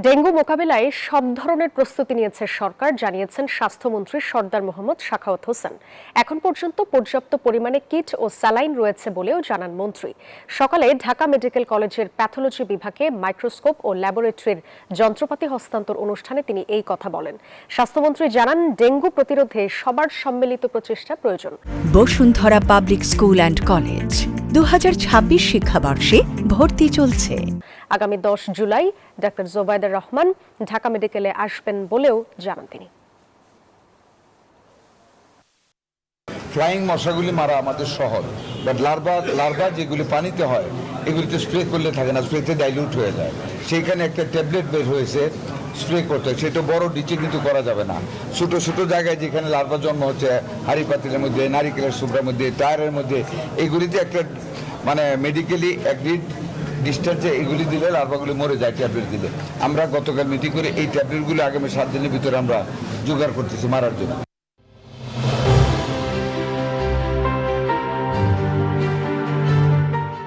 Dengue মোকাবিলায় সব ধরনের প্রস্তুতি নিয়েছে সরকার, জানিয়েছেন স্বাস্থ্যমন্ত্রী সরদার মোহাম্মদ সাখাওয়াত হোসেন। এখন পর্যন্ত পর্যাপ্ত পরিমাণে কিট ও স্যালাইন রয়েছে বলেও জানান মন্ত্রী। সকালে ঢাকা মেডিকেল কলেজের প্যাথোলজি বিভাগে মাইক্রোস্কোপ ও ল্যাবরেটরির যন্ত্রপাতি হস্তান্তর অনুষ্ঠানে তিনি এই কথা বলেন। স্বাস্থ্যমন্ত্রী জানান, ডেঙ্গু প্রতিরোধে সবার সম্মিলিত প্রচেষ্টা প্রয়োজন। Bashundhara public school and college 2026 শিক্ষাবর্ষে ভর্তি চলছে। আগামী 10 জুলাই ডাক্তার জোবায়দা রহমান ঢাকা মেডিকেলে আসবেন বলেও জানান তিনি। ফ্লাইং মশাগুলি মারা আমাদের সহজ, বাট লার্ভা যেগুলি পানিতে হয় এগুলিতে স্প্রে করলে থাকে না, স্প্রেতে ডাইলিউট হয়ে যায়। সেইখানে একটা ট্যাবলেট বের হয়েছে স্প্রে করতে, সেটা বড় ডিচে কিন্তু করা যাবে না। ছোটো ছোটো জায়গায় যেখানে লার্ভা জন্ম হচ্ছে, হাঁড়ি পাতিলের মধ্যে, নারিকেলের শুকরার মধ্যে, টায়ারের মধ্যে, এগুলিতে একটা মেডিকেলি অ্যাগ্রিড ডিস্টার্জে এগুলি দিলে লার্ভাগুলি মরে যায় ট্যাবলেট দিলে। আমরা গতকাল মিটিং করে এই ট্যাবলেটগুলো আগামী 7 দিনের ভিতরে আমরা জোগাড় করতেছি মারার জন্য।